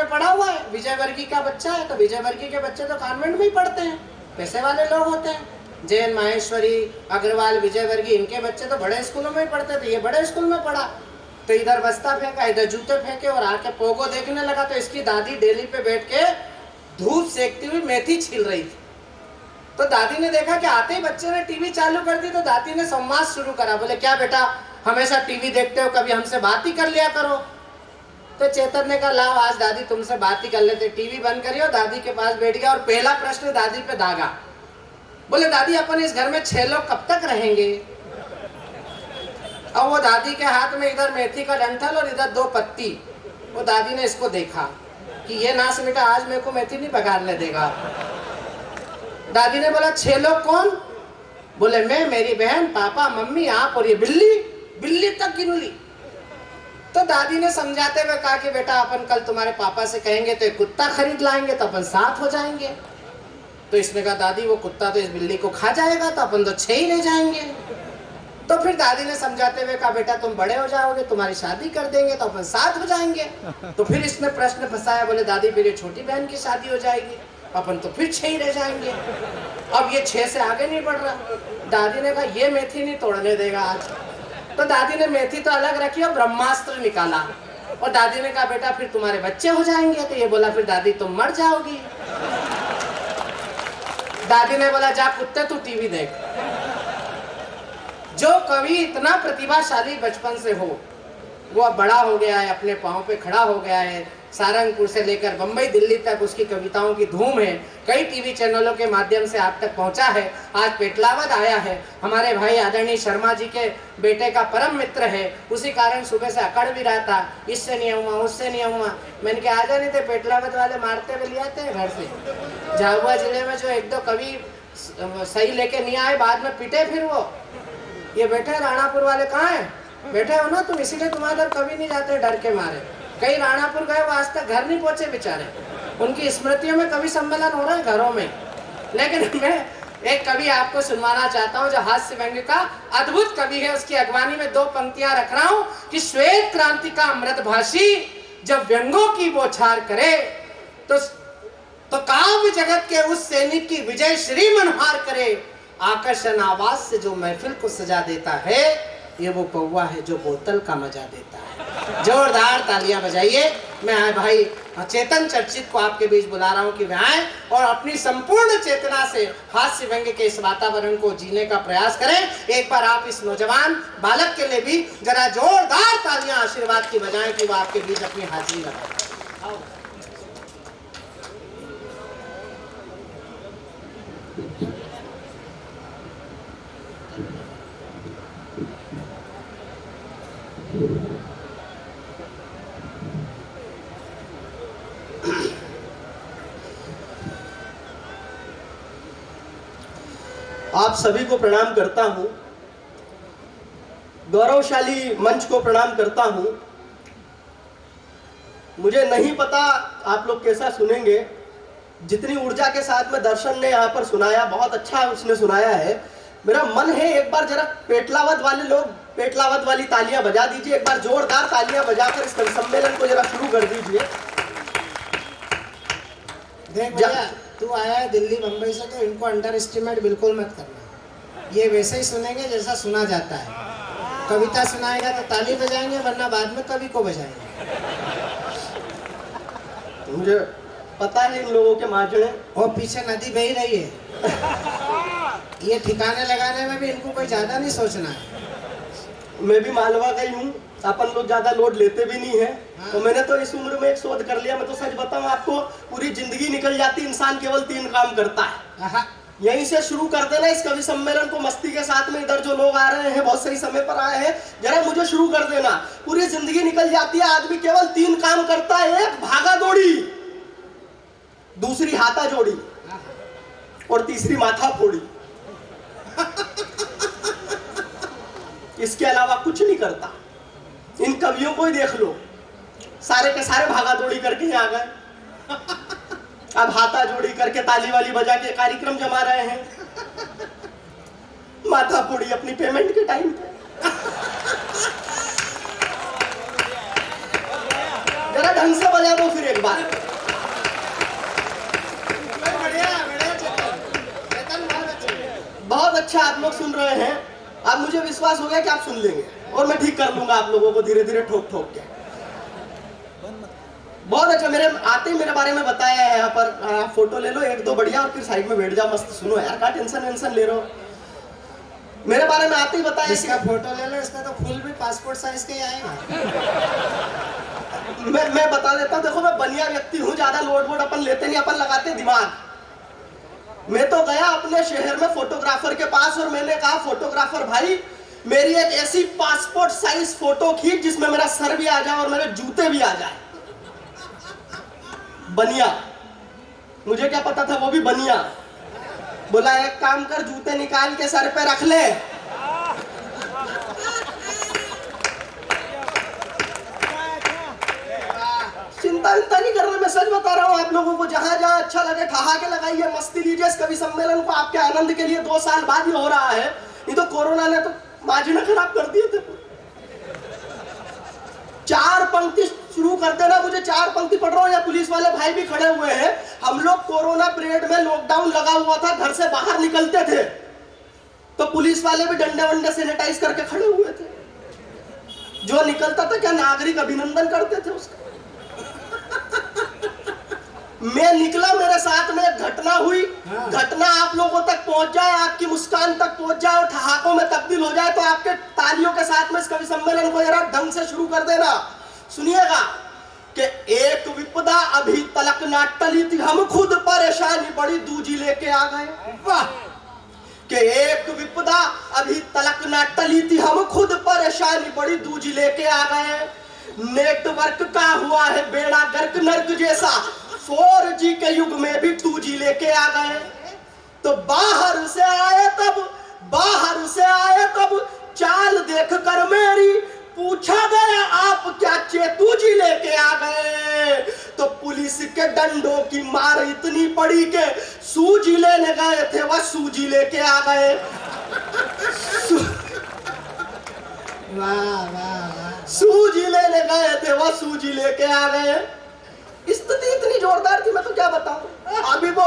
में पढ़ा हुआ है, विजय वर्गीय का बच्चा है, तो विजय वर्गीय के बच्चे तो कॉन्वेंट में ही पढ़ते हैं, पैसे वाले लोग होते हैं। जैन, माहेश्वरी, अग्रवाल, विजय वर्गीय, इनके बच्चे तो बड़े स्कूलों में ही पढ़ते थे, ये बड़े स्कूल में पढ़ा। तो इधर बस्ता फेंका, इधर जूते फेंके और आके पोगो देखने लगा। तो इसकी दादी डेली पे बैठ के धूप सेकती हुई मेथी छील रही थी। तो दादी ने देखा कि आते ही बच्चे ने टीवी चालू कर दी, तो दादी ने संवाद शुरू करा। बोले, क्या बेटा हमेशा टीवी देखते हो, कभी हमसे बात ही कर लिया करो। तो चेतन ने कहा, लाओ आज दादी तुमसे बात ही कर लेते। टीवी बंद करियो, दादी के पास बैठ गया और पहला प्रश्न दादी पे दागा। बोले, दादी अपन इस घर में 6 लोग कब तक रहेंगे? और वो दादी के हाथ में इधर मेथी का डंठल और इधर 2 पत्ती। वो दादी ने इसको देखा कि ये नास बेटा आज मेरे को मेथी नहीं पकाने देगा। दादी ने बोला, 6 लोग कौन? बोले, मैं, मेरी बहन, पापा, मम्मी, आप और ये बिल्ली। बिल्ली तक गिन ली। तो दादी ने समझाते हुए कहा कि बेटा अपन कल तुम्हारे पापा से कहेंगे तो एक कुत्ता खरीद लाएंगे, तो अपन 7 हो जाएंगे। तो इसने कहा, दादी वो कुत्ता तो इस बिल्ली को खा जाएगा, तो अपन तो 6 ही रह जाएंगे। तो फिर दादी ने समझाते हुए कहा, बेटा तुम बड़े हो जाओगे, तुम्हारी शादी कर देंगे, तो अपन 7 हो जाएंगे। तो फिर इसने प्रश्न फंसाया। बोले, दादी फिर ये छोटी बहन की शादी हो जाएगी, अपन तो फिर 6 ही रह जाएंगे। अब ये 6 से आगे नहीं बढ़ रहा। दादी ने कहा, ये मेथी नहीं तोड़ने देगा आज। तो दादी ने मेथी तो अलग रखी और ब्रह्मास्त्र निकाला। और दादी ने कहा, बेटा फिर तुम्हारे बच्चे हो जाएंगे। तो ये बोला, फिर दादी तुम मर जाओगी। दादी ने बोला, जा कुत्ते तू टीवी देख। जो कवि इतना प्रतिभाशाली बचपन से हो, वो अब बड़ा हो गया है, अपने पांव पे खड़ा हो गया है। सारंगपुर से लेकर बंबई, दिल्ली तक उसकी कविताओं की धूम है। कई टीवी चैनलों के माध्यम से आप तक पहुंचा है। आज पेटलावद आया है। हमारे भाई आदरणीय शर्मा जी के बेटे का परम मित्र है। उसी कारण सुबह से अकड़ भी रहा था, इससे नहीं आऊँगा, उससे नहीं आऊँगा। मैंने कहा, आ जाने थे, पेटलावद वाले मारते हुए ले आते हैं घर से। झाबुआ जिले में जो 1-2 कवि सही लेके नहीं आए, बाद में पिटे फिर वो। ये बैठे राणापुर वाले कहाँ है? बैठे हो ना तुम, इसीलिए तुम्हारे घर कभी नहीं जाते डर के मारे। कई राणापुर गए, वो आज तक घर नहीं पहुंचे बेचारे। उनकी स्मृतियों में कवि सम्मेलन हो रहा है घरों में। लेकिन मैं एक कवि आपको सुनवाना चाहता हूँ जो हास्य व्यंग्य का अद्भुत कवि है। उसकी अगवानी में 2 पंक्तियां रख रहा हूँ कि श्वेत क्रांति का अमृतभाषी जब व्यंगों की बौछार करे तो काव्य जगत के उस सैनिक की विजय श्री मनहार करे। आकर्षण आवाज से जो महफिल को सजा देता है, ये वो कौवा है जो बोतल का मजा देता है। जोरदार तालियां बजाइए। मैं भाई चेतन चर्चित को आपके बीच बुला रहा हूं कि वे आए और अपनी संपूर्ण चेतना से हास्य व्यंग्य के इस वातावरण को जीने का प्रयास करें। एक बार आप इस नौजवान बालक के लिए भी जरा जोरदार तालियां आशीर्वाद की बजाएं कि वो आपके बीच अपनी हाजिरी लगाए। आप सभी को प्रणाम करता हूं, गौरवशाली मंच को प्रणाम करता हूं। मुझे नहीं पता आप लोग कैसा सुनेंगे, जितनी ऊर्जा के साथ में दर्शन ने यहाँ पर सुनाया, बहुत अच्छा उसने सुनाया है। मेरा मन है एक बार जरा पेटलावद वाले लोग पेटलावद वाली तालियां बजा दीजिए। एक बार जोरदार तालियां बजाकर इस सम्मेलन को जरा शुरू कर दीजिए। देख भैया, तू आया है दिल्ली बंबई से, तो इनको अंडर एस्टिमेट बिल्कुल मत करना। ये वैसे ही सुनेंगे जैसा सुना जाता है। कविता सुनाएगा तो ताली बजाएंगे, वरना बाद में कवि को बजाएंगे। मुझे पता है इन लोगों के माजरे। और पीछे नदी बह रही है। ये ठिकाने लगाने में भी इनको कोई ज्यादा नहीं सोचना है। मैं भी मालवा का ही हूँ, अपन लोग ज्यादा लोड लेते भी नहीं है। हाँ। तो मैंने तो इस उम्र में एक शोध कर लिया। मैं तो सच बताऊं आपको, पूरी जिंदगी निकल जाती, इंसान केवल 3 काम करता है। यहीं से शुरू कर देना इस कवि सम्मेलन को मस्ती के साथ में। इधर जो लोग आ रहे हैं, बहुत सही समय पर आए हैं, जरा मुझे शुरू कर देना। पूरी जिंदगी निकल जाती है, आदमी केवल 3 काम करता है। एक भागा दौड़ी, दूसरी हाथा जोड़ी और तीसरी माथा फोड़ी। इसके अलावा कुछ नहीं करता। इन कवियों को ही देख लो, सारे के सारे भागा दौड़ी करके ही आ गए। अब हाथा जोड़ी करके ताली वाली बजा के कार्यक्रम जमा रहे हैं। माथा फोड़ी अपनी पेमेंट के टाइम पे। जरा ढंग से बजा दो फिर एक बार। बहुत अच्छा आप लोग सुन रहे हैं। अब मुझे विश्वास हो गया कि आप सुन लेंगे और मैं ठीक कर लूंगा आप लोगों को धीरे धीरे ठोक ठोक के। बहुत अच्छा, मेरे आते ही मेरे बारे में बताया है यहाँ पर। फोटो ले लो एक दो बढ़िया और फिर साइड में बैठ जाओ, मस्त सुनो यार, क्या टेंशन वेंशन ले रहे हो। मेरे बारे में आते ही बताया, इसका फोटो ले लो, इसका तो फुल भी पासपोर्ट साइज के ही आएगा। मैं बता देता हूँ, देखो मैं बनिया व्यक्ति हूँ, ज्यादा लोड वोड अपन लेते नहीं, अपन लगाते दिमाग। मैं तो गया अपने शहर में फोटोग्राफर के पास और मैंने कहा फोटोग्राफर भाई मेरी एक ऐसी पासपोर्ट साइज फोटो खींच जिसमें मेरा सर भी आ जाए और मेरे जूते भी आ जाए। बनिया, मुझे क्या पता था वो भी बनिया। बोला एक काम कर, जूते निकाल के सर पे रख ले। चिंता नहीं कर रहा, मैं सच बता रहा हूँ आप लोगों को। जहां जहां अच्छा लगे ठहाके लगाइए, मस्ती लीजिए। इस कवि सम्मेलन को आपके आनंद के लिए 2 साल बाद ही हो रहा है, नहीं तो कोरोना ने तो मार्जिन खराब कर दिए थे। 4 पंक्ति शुरू कर देना, मुझे 4 पंक्ति पढ़ रहा हूँ, या पुलिस वाले भाई भी खड़े हुए हैं। हम लोग कोरोना पीरियड में लॉकडाउन लगा हुआ था, घर से बाहर निकलते थे तो पुलिस वाले भी डंडे वंडे सैनिटाइज करके खड़े हुए थे। जो निकलता था क्या नागरिक अभिनंदन करते थे उसका। मैं निकला, मेरे साथ में एक घटना हुई। घटना आप लोगों तक पहुंच जाए, आपकी मुस्कान तक पहुंच जाए और ठहाकों में तब्दील हो जाए तो आपके तालियों के साथ में इस कवि सम्मेलन को जरा ढंग से शुरू कर देना। सुनिएगा कि एक विपदा अभी तलक ना टली थी, हम खुद परेशानी बड़ी दूजी लेके आ गए। वाह! कि एक विपदा अभी तलक ना टली थी, हम खुद परेशानी बड़ी दूजी लेके आ गए। नेटवर्क का हुआ है बेड़ा गर्क नर्क जैसा, 4G के युग में भी 2G लेके आ गए। तो बाहर से आए तब चाल देख कर मेरी पूछा गया आप क्या चेतू जी लेके आ गए। तो पुलिस के डंडों की मार इतनी पड़ी के सूजी लेने गए थे वह सूजी लेके आ गए। सूजी लेने गए थे वह सूजी लेके आ गए। स्थिति इतनी जोरदार थी, मैं तो क्या बताऊं। अभी वो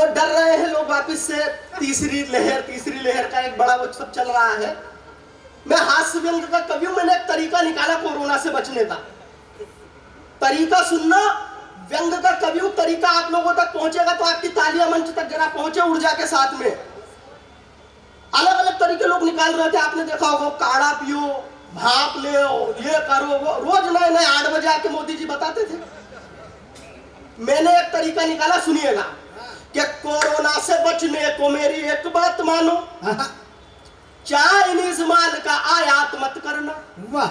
डर रहे हैं लोग वापिस से। तीसरी लहर का एक बड़ा वो सब चल रहा है। मैं हास्य व्यंग का कवि हूं, मैंने एक तरीका निकाला कोरोना से बचने का। तरीका सुनना, व्यंग का कवि हूं, तरीका आप लोगों तक पहुंचेगा तो आपकी तालियां मंच तक जरा पहुंचे ऊर्जा के साथ में। अलग अलग तरीके लोग निकाल रहे थे, आपने देखा होगा, काढ़ा पियो, भाप ले, ये करो, वो रोज नए नए 8 बजे आके मोदी जी बताते थे। मैंने एक तरीका निकाला, सुनिएगा कि कोरोना से बचने को मेरी एक बात मानो, चाइनीज माल का आयात मत करना। वाह!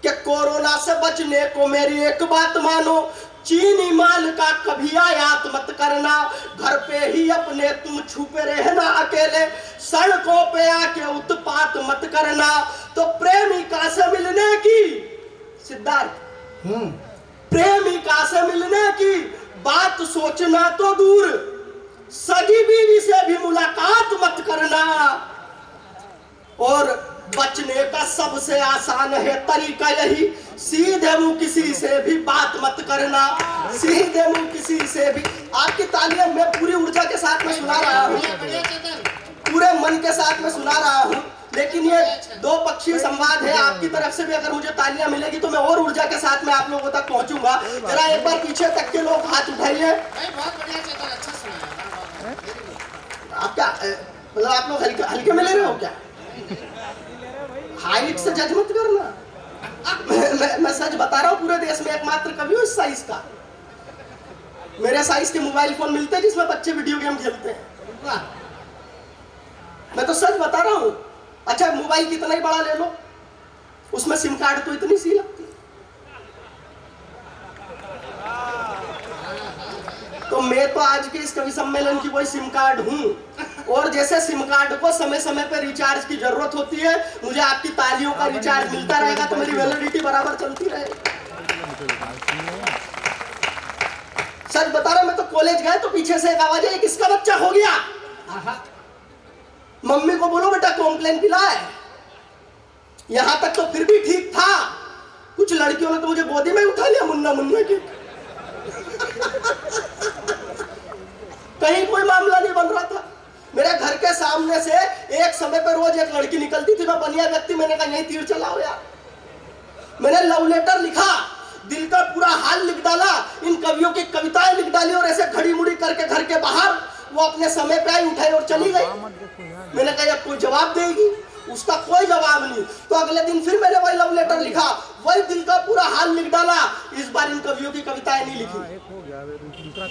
कि कोरोना से बचने को मेरी एक बात मानो, चीनी माल का कभी आयात मत करना। घर पे ही अपने तुम छुपे रहना अकेले, सड़कों पे आके उत्पात मत करना। तो प्रेमिका से मिलने की, सिद्धार्थ, प्रेमिका से मिलने की बात सोचना तो दूर, सगी बीवी से भी मुलाकात मत करना। और बचने का सबसे आसान है तरीका यही, सीधे मुंह किसी से भी बात मत करना। सीधे मुंह किसी से भी। आपकी तालियां मैं पूरी ऊर्जा के साथ में सुना रहा हूँ, पूरे मन के साथ में सुना रहा हूँ, लेकिन ये 2 पक्षीय संवाद है। आपकी तरफ से भी अगर मुझे तालियां मिलेगी तो मैं और ऊर्जा के साथ में आप लोगों तक पहुंचूंगा। जरा एक बार पीछे तक के लोग हाथ उठाइए। आप क्या मतलब आप लोग हल्के में ले रहे हो क्या? हाइट से जज मत करना। मैं सच बता रहा हूँ, पूरे देश में एकमात्र कवि हूँ इस साइज का। मेरे साइज के मोबाइल फोन मिलते हैं जिसमें बच्चे वीडियो गेम खेलते हैं। मैं तो सच बता रहा हूँ। अच्छा, मोबाइल कितना ही बड़ा ले लो, उसमें सिम कार्ड तो इतनी सी लगती है। तो मैं तो आज के इस कवि सम्मेलन की वही सिम कार्ड हूँ। और जैसे सिम कार्ड को समय समय पर रिचार्ज की जरूरत होती है, मुझे आपकी तालियों का रिचार्ज मिलता रहेगा तो मेरी वैलिडिटी बराबर चलती रहेगी। सच बता रहा, मैं तो कॉलेज गए तो पीछे से एक आवाज है, किसका बच्चा हो गया? मम्मी को बोलो बेटा कॉम्प्लेन पिलाए। यहां तक तो फिर भी ठीक था, कुछ लड़कियों ने तो मुझे गोदी में उठा लिया मुन्ना मुन्ना के। कहीं कोई मामला नहीं बन रहा था। मेरे घर के सामने से एक समय पर रोज एक लड़की निकलती थी, मैं बनिया व्यक्ति, मैंने कहा यही तीर चलाओ यार। मैंने लव लेटर लिखा, दिल का पूरा हाल लिख डाला, इन कवियों की कविताएं लिख डाली और ऐसे खड़ी मुड़ी करके घर के बाहर वो अपने समय पे आई, उठाई और चली गई। मैंने कहा अब कोई जवाब देगी, उसका कोई जवाब नहीं। तो अगले दिन फिर मैंने वही लव लेटर लिखा, वही दिल का पूरा हाल लिख डाला। इस बार इन कवियों की कविताएं नहीं लिखी,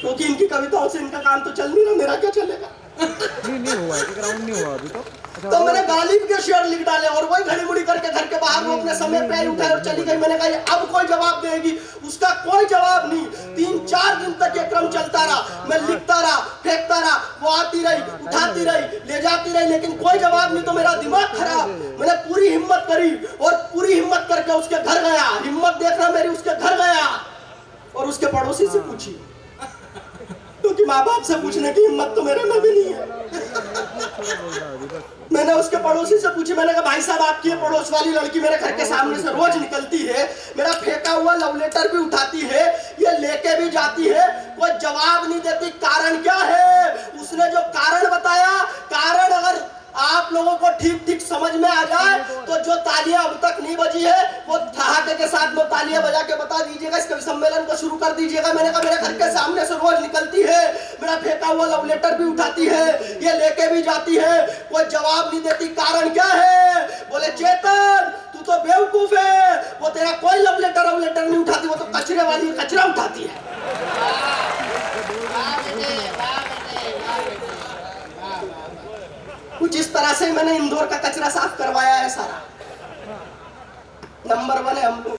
क्योंकि इनकी कविताओं से इनका काम तो चल नहीं रहा, मेरा क्या चलेगा। नहीं हुआ है, ग्राउंड नहीं हुआ अभी तो मैंने गालिब के शेर लिख डाले और वही घड़ी मुड़ी करके घर के बाहर वो अपने समय पे आई, उठाई और चली गई। मैंने कहा अब कोई जवाब देगी, उसका कोई जवाब नहीं। 3-4 दिन तक ये क्रम चलता रहा, मैं लिखता रहा, फेंकता रहा, वो आती रही, उठाती रही, ले जाती रही, लेकिन कोई जवाब नहीं। तो मेरा दिमाग खराब, मैंने पूरी हिम्मत करी और पूरी हिम्मत करके उसके घर गया। हिम्मत देखना मेरी, उसके घर गया और उसके पड़ोसी से पूछी, क्योंकि माँ बाप से पूछने की हिम्मत तो मेरे में भी नहीं है। मैंने उसके पड़ोसी से पूछी, मैंने कहा भाई साहब आपकी पड़ोस वाली लड़की मेरे घर के सामने से रोज निकलती है, मेरा फेंका हुआ लव लेटर भी उठाती है, ये लेके भी जाती है, कोई जवाब नहीं देती, कारण क्या है। उसने जो कारण बताया, कारण अगर आप लोगों को ठीक ठीक समझ में आ जाए तो जो तालियां अब तक नहीं बजी है वो ठहाके के साथ में तालियां बजा के बता दीजिएगा, इस कवि सम्मेलन को शुरू कर दीजिएगा। मैंने कहा मेरे घर के सामने से रोज निकलती है, मेरा फेंका हुआ लव लेटर भी उठाती है, ये लेके भी जाती है, कोई जवाब नहीं देती, कारण क्या है। बोले चेतन तू तो बेवकूफ है, वो तेरा कोई लव लेटर नहीं उठाती, वो तो कचरे वाली कचरा उठाती है। कुछ इस तरह से मैंने इंदौर का कचरा साफ करवाया है सारा। नंबर 1 है हम लोग।